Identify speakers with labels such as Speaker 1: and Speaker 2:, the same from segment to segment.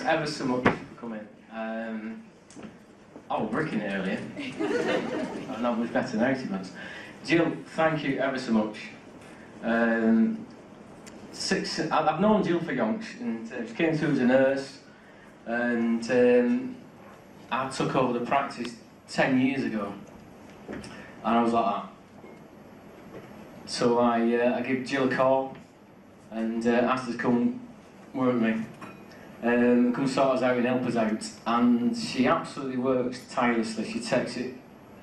Speaker 1: ever so much for coming. I was bricking it earlier. I'm not much better now, to be honest. Jill, thank you ever so much. I've known Jill for yonks, and she came through as a nurse, and I took over the practice 10 years ago, and I was like that. So I gave Jill a call and asked her to come work with me, come sort us out and help us out, and she absolutely works tirelessly. She takes it,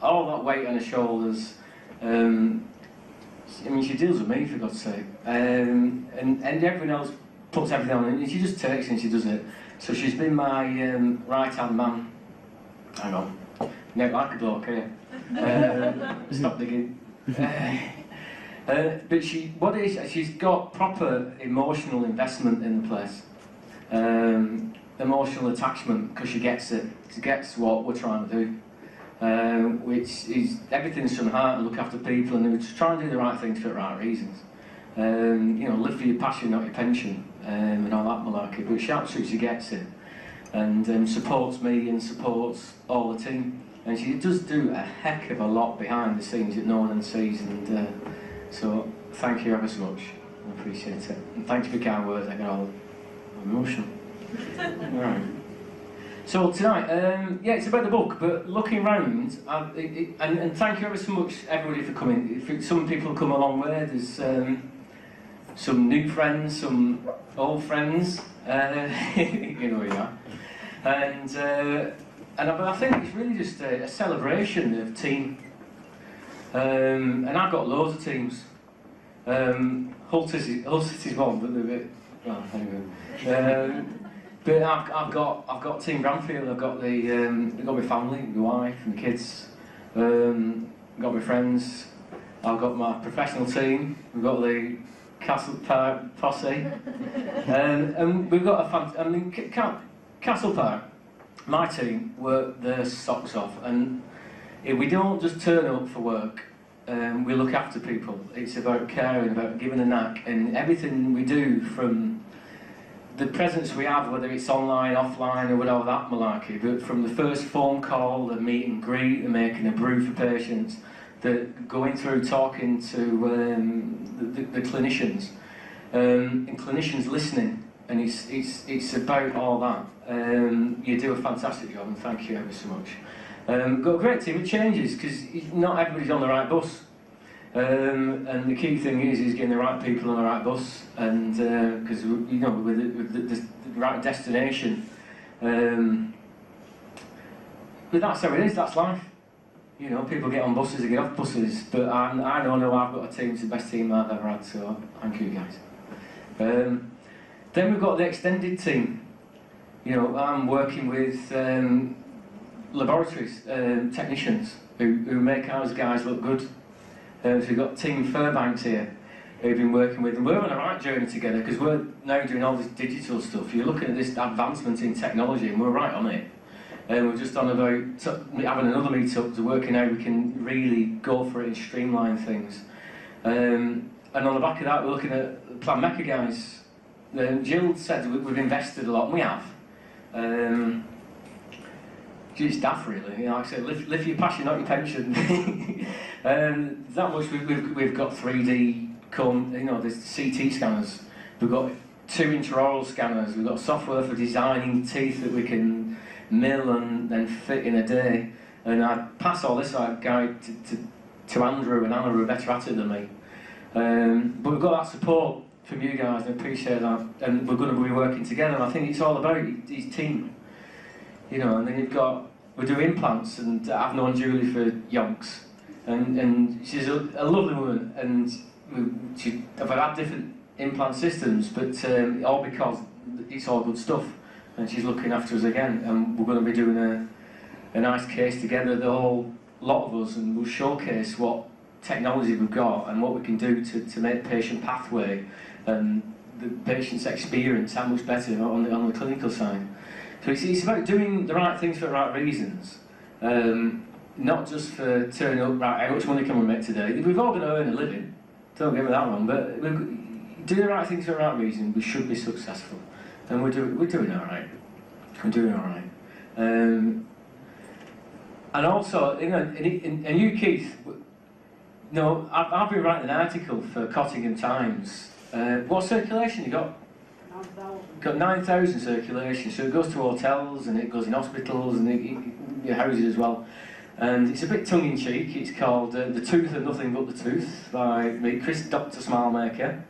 Speaker 1: all that weight on her shoulders. I mean, she deals with me, for God's sake, and everyone else puts everything on, and she just takes it and she does it. So she's been my right-hand man. Hang on, neck like a bloke here. Stop digging. But she's got proper emotional investment in the place, emotional attachment, because she gets it. She gets what we're trying to do. Which is everything's from the heart and look after people, and we try and do the right things for the right reasons. You know, live for your passion, not your pension, and all that malarkey. But she absolutely gets it, and supports me and supports all the team. And she does do a heck of a lot behind the scenes that no one sees. And so thank you ever so much. I appreciate it. And thanks for your kind words. I get all emotional. All right. So tonight, yeah, it's about the book, but looking round, and thank you ever so much, everybody, for coming. Some people come a long way. There's some new friends, some old friends, you know who you are. And I think it's really just a celebration of team. And I've got loads of teams. Hull City's one, but they're a bit, well, anyway. But I've got Team Branfield. I've got my family, my wife, and the kids. I've got my friends. I've got my professional team. We've got the Castle Park posse, and we've got Castle Park. My team work their socks off, and we don't just turn up for work. We look after people. It's about caring, about giving a knack, and everything we do, from the presence we have, whether it's online, offline, or whatever that malarkey, but from the first phone call, the meet and greet, the making a brew for patients, the going through talking to the clinicians, and clinicians listening, and it's about all that. You do a fantastic job, and thank you ever so much. Got a great team. It changes because not everybody's on the right bus. And the key thing is getting the right people on the right bus, and because you know, with the right destination. But that's how it is. That's life. You know, people get on buses and get off buses. But I know I've got a team. It's the best team I've ever had. So thank you guys. Then we've got the extended team. You know, I'm working with laboratories, technicians who make ours guys look good. So we've got Team Fairbanks here, who've been working with, and we're on a right journey together because we're now doing all this digital stuff. You're looking at this advancement in technology, and we're right on it. We're just on about having another meet-up to working out we can really go for it and streamline things. And on the back of that, we're looking at Plan Mecca guys. Jill said we've invested a lot, and we have. It's daft, really. You know, like I said, live your passion, not your pension. That much we've got 3D, you know, there's CT scanners. We've got 2 intraoral scanners. We've got software for designing teeth that we can mill and then fit in a day. And I pass all this guide to Andrew, and Anna are better at it than me. But we've got that support from you guys, and I appreciate that. And we're going to be working together. And I think it's all about his team. You know, and then we do implants, and I've known Julie for yonks, and she's a lovely woman, and I've had different implant systems, but all because it's all good stuff, and she's looking after us again, and we're going to be doing a nice case together, the whole lot of us, and we'll showcase what technology we've got and what we can do to make patient pathway and the patient's experience how much better on the clinical side. So it's about doing the right things for the right reasons, not just for turning up, right, how much money can we make today? We've all got to earn a living, don't get me that wrong, but do the right things for the right reason, we should be successful. And we're doing all right. I'm doing all right. And also, you know, and you, Keith, no, I've been writing an article for Cottingham Times. What circulation you got?
Speaker 2: 9,000.
Speaker 1: Got 9,000 circulation, so it goes to hotels and it goes in hospitals and your houses as well. And it's a bit tongue-in-cheek. It's called The Tooth and Nothing But the Tooth by me, Chris Dr. Smilemaker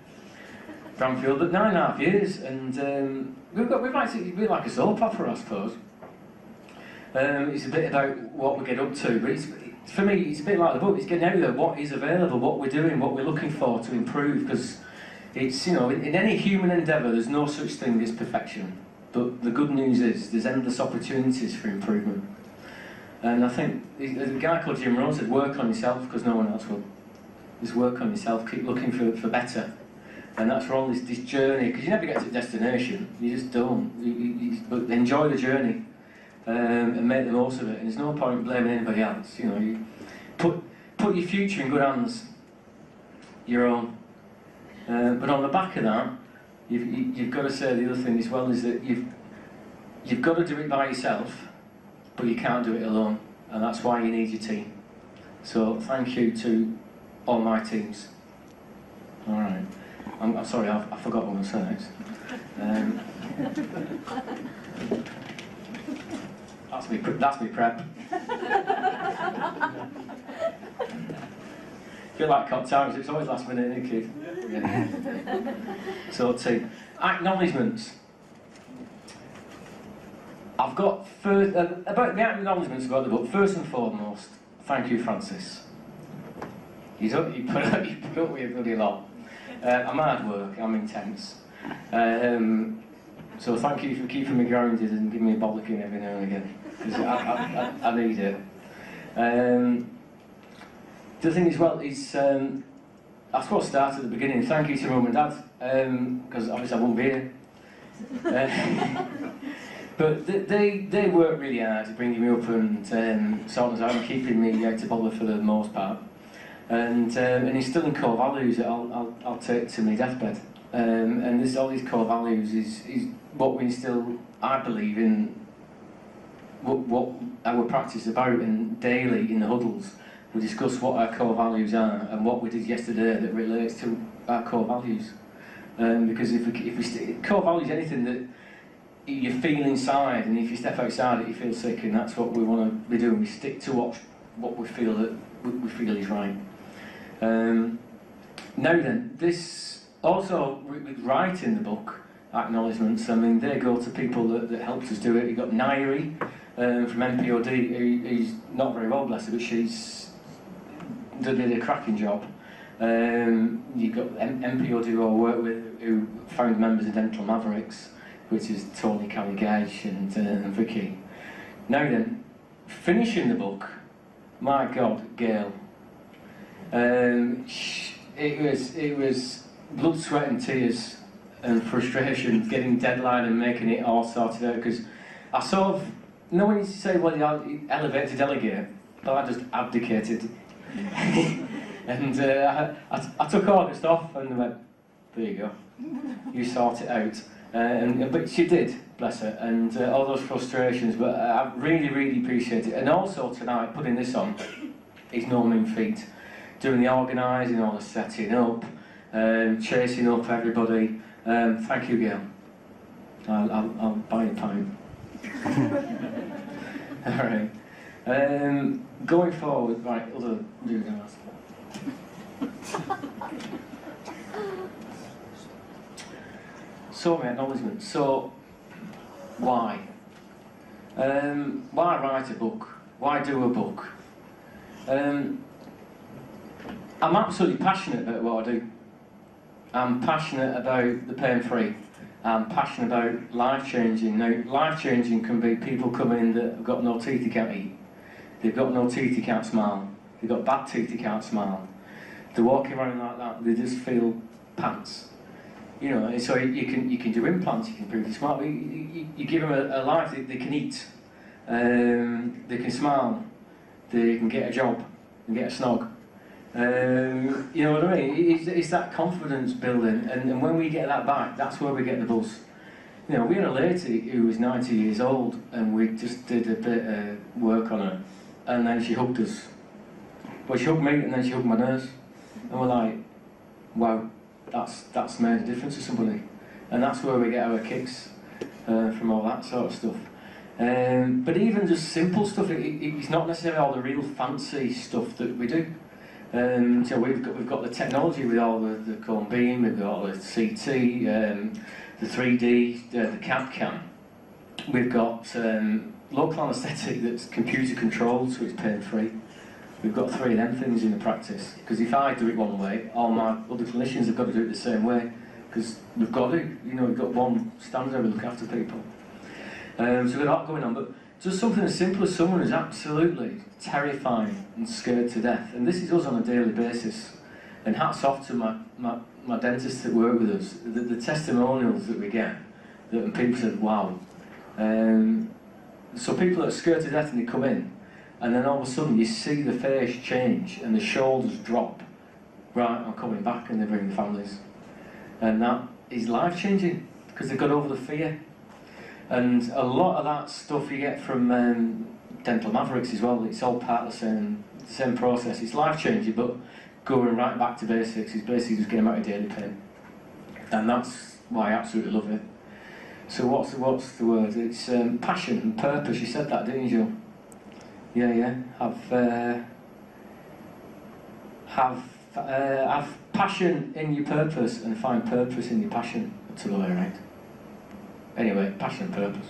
Speaker 1: Branfield, at 9.5 years. And we've actually, we're like a soap opera, I suppose. It's a bit about what we get up to, but for me, it's a bit like the book. It's getting out there what is available, what we're doing, what we're looking for to improve, because it's, you know, in any human endeavour, there's no such thing as perfection. But the good news is there's endless opportunities for improvement. And I think a guy called Jim Rohn said, work on yourself because no one else will. Just work on yourself, keep looking for better. And that's we're on this journey, because you never get to the destination, you just don't. But enjoy the journey and make the most of it. And there's no point blaming anybody else. You know, you put your future in good hands, your own. But on the back of that, you've got to say the other thing as well is that you've got to do it by yourself, but you can't do it alone, and that's why you need your team. So thank you to all my teams. All right. I'm sorry, I forgot what I was saying next. That's me prep. Feel like Cop Times, it's always last minute, isn't it, kid? Yeah. So, team. Acknowledgements. I've got first, about the acknowledgements about the book. First and foremost, thank you, Francis. You put up with a bloody lot. I'm hard work, I'm intense. So thank you for keeping me grounded and giving me a bollocking every now and again, because I need it. The thing as well is, I suppose start at the beginning. Thank you to Mum and Dad, because obviously I won't be here. But they work really hard bringing me up and sorting us out and keeping me out to bother for the most part. And instilling core values that I'll take to my deathbed. And all these core values is what we instill, I believe, in what our practice is about, and daily in the huddles we discuss what our core values are and what we did yesterday that relates to our core values. Because if we core values is anything that you feel inside, and if you step outside it you feel sick, and that's what we want to be doing. We stick to what we feel that we feel is right. Now then, this also with writing the book, acknowledgements, I mean they go to people that helped us do it. You've got Nairi from MPOD, who's not very well, bless her, but she's did a cracking job. You've got MPOD who I work with, who found members of Dental Mavericks, which is Tony, Callie Gage and Vicky. Now then, finishing the book, my God, Gail. It was blood, sweat and tears and frustration getting deadline and making it all sorted out, because I sort of, no one needs to say, well, you elevate to delegate, but I just abdicated. And I took August off and went, there you go, you sort it out. But she did, bless her, and all those frustrations, but I really, really appreciate it. And also tonight, putting this on is no mean feat. Doing the organising, all the setting up, chasing up everybody. Thank you, Gail. I'll buy a pint. Alright. Going forward, right, other do guys. So, my acknowledgements. So, why? Why write a book? Why do a book? I'm absolutely passionate about what I do. I'm passionate about the pain-free. I'm passionate about life-changing. Now, life-changing can be people come in that have got no teeth they can't eat. They've got no teeth they can't smile. They've got bad teeth they can't smile. They're walking around like that, they just feel pants. You know, so you can do implants, you can improve their smile. You give them a life they can eat. They can smile. They can get a job and get a snog. You know what I mean? It's that confidence building, and when we get that back, that's where we get the buzz. You know, we had a lady who was 90 years old, and we just did a bit of work on her, and then she hugged us. Well, she hugged me, and then she hugged my nurse, and we're like, wow, that's made a difference to somebody. And that's where we get our kicks from, all that sort of stuff. But even just simple stuff, it's not necessarily all the real fancy stuff that we do. So we've got the technology with all the cone beam, we've got all the CT, the 3D, the CAD-CAM. We've got local anaesthetic that's computer controlled, so it's pain-free. We've got 3 of them things in the practice, because if I do it one way, all my other clinicians have got to do it the same way, because we've got to, you know, we've got one standard we look after people. So we've got a lot going on, but just something as simple as someone who's absolutely terrified and scared to death, and this is us on a daily basis, and hats off to my dentists that work with us, the testimonials that we get, and people said, wow. So people that are scared to death and they come in, and then all of a sudden you see the face change and the shoulders drop. Right, I'm coming back, and they bring the families. And that is life-changing, because they've got over the fear. And a lot of that stuff you get from Dental Mavericks as well, it's all part of the same process. It's life-changing, but going right back to basics is basically just getting out of daily pain. And that's why I absolutely love it. So what's the word? It's passion and purpose. You said that, didn't you, Joe? Yeah. Have passion in your purpose and find purpose in your passion. To the way, right? Anyway, passion and purpose.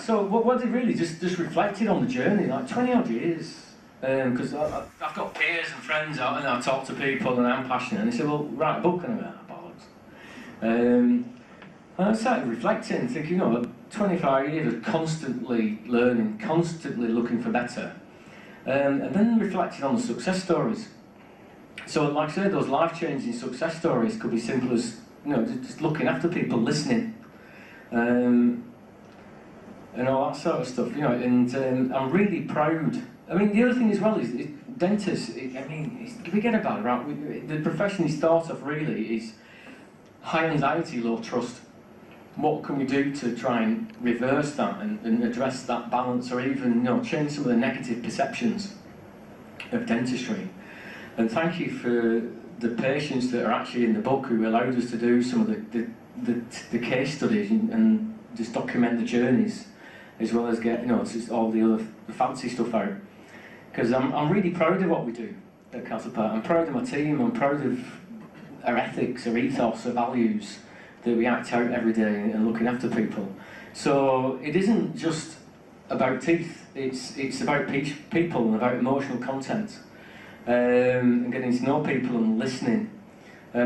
Speaker 1: So what they really just reflected on the journey, like 20 odd years. Because I've got peers and friends out, and I talk to people, and I'm passionate, and they say, well, write a book, and I'm like, bollocks. And I started reflecting, thinking, 25 years of constantly learning, constantly looking for better, and then reflecting on the success stories. So, like I said, those life-changing success stories could be simple as, just looking after people, listening, and all that sort of stuff, and I'm really proud. I mean, the other thing as well is dentists, we get about it, right? The profession is thought of really is high anxiety, low trust. What can we do to try and reverse that and address that balance, or even change some of the negative perceptions of dentistry? And thank you for the patients that are actually in the book who allowed us to do some of the case studies and just document the journeys, as well as get just all the other fancy stuff out. Because I'm really proud of what we do at Castlepart. I'm proud of my team. I'm proud of our ethics, our ethos, our values that we act out every day and looking after people. So it isn't just about teeth. It's about people and about emotional content, and getting to know people and listening.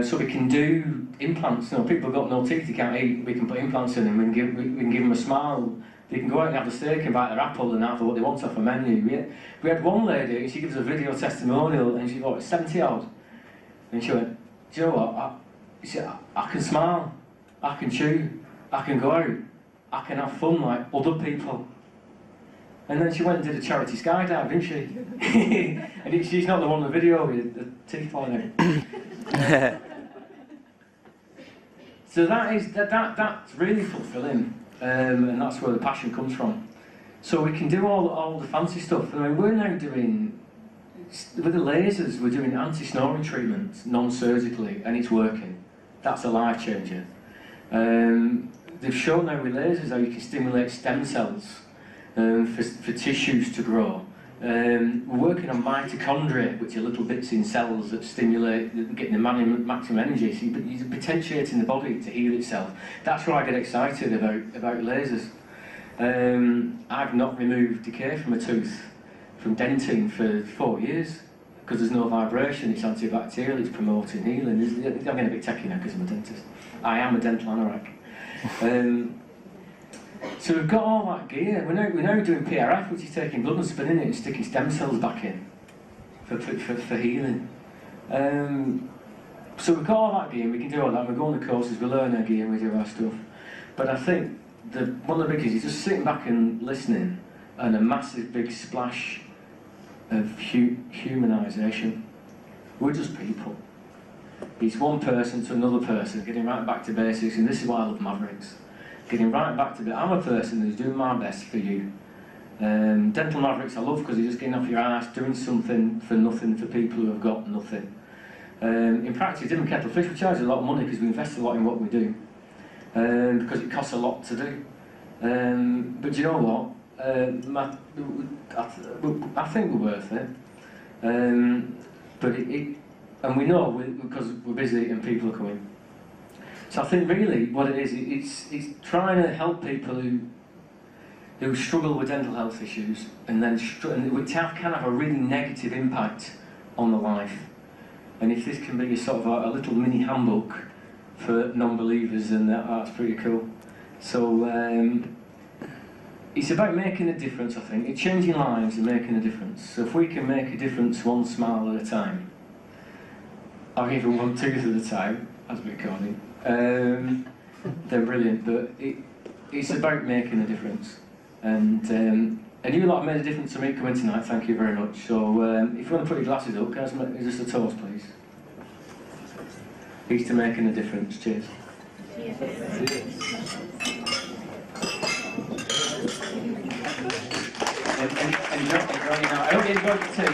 Speaker 1: So we can do implants. People have got no teeth, they can't eat. We can put implants in, and we can give them a smile. They can go out and have a steak and bite their apple and have what they want off a menu. We had one lady, she gives a video testimonial, and she's 70 odd, and she went, do you know what? I can smile, I can chew, I can go out, I can have fun like other people. And then she went and did a charity skydive, didn't she? And she's not the one in the video with the teeth falling out. So that's really fulfilling. And that's where the passion comes from. So we can do all the fancy stuff. I mean, we're now doing, with the lasers, we're doing anti-snoring treatments non-surgically, and it's working. That's a life changer. They've shown now with lasers how you can stimulate stem cells for tissues to grow. We're working on mitochondria, which are little bits in cells that stimulate, getting the maximum energy. So you're potentiating the body to heal itself. That's why I get excited about lasers. I've not removed decay from a tooth from denting for 4 years because there's no vibration. It's antibacterial. It's promoting healing. I'm getting a bit techy now because I'm a dentist. I am a dental anorak. So we've got all that gear. We're now doing PRF, which is taking blood and spinning it and sticking stem cells back in for healing. So we've got all that gear, we can do all that. We go on the courses, we learn our gear, and we do our stuff. But I think one of the biggies is just sitting back and listening, and a massive big splash of humanisation. We're just people. It's one person to another person, getting right back to basics, and this is why I love Mavericks. Getting right back to I'm a person who's doing my best for you. Dental Mavericks I love because you're just getting off your ass, doing something for nothing for people who have got nothing. In practice, different kettle of fish, we charge a lot of money because we invest a lot in what we do. Because it costs a lot to do. But you know what? I think we're worth it. But and we know because we're busy and people are coming. So I think really what it is, it's trying to help people who struggle with dental health issues and which can have a really negative impact on their life. And if this can be a sort of a little mini handbook for non-believers, then that's pretty cool. So it's about making a difference, I think. It's changing lives and making a difference. So if we can make a difference one smile at a time, or even one tooth at a time, as we're calling, then brilliant. But it's about making a difference. And you lot have made a difference to me coming tonight, thank you very much. So if you want to put your glasses up, can I just a toast, please? Here's to making a difference. Cheers. Cheers. And I hope you enjoyed the tea.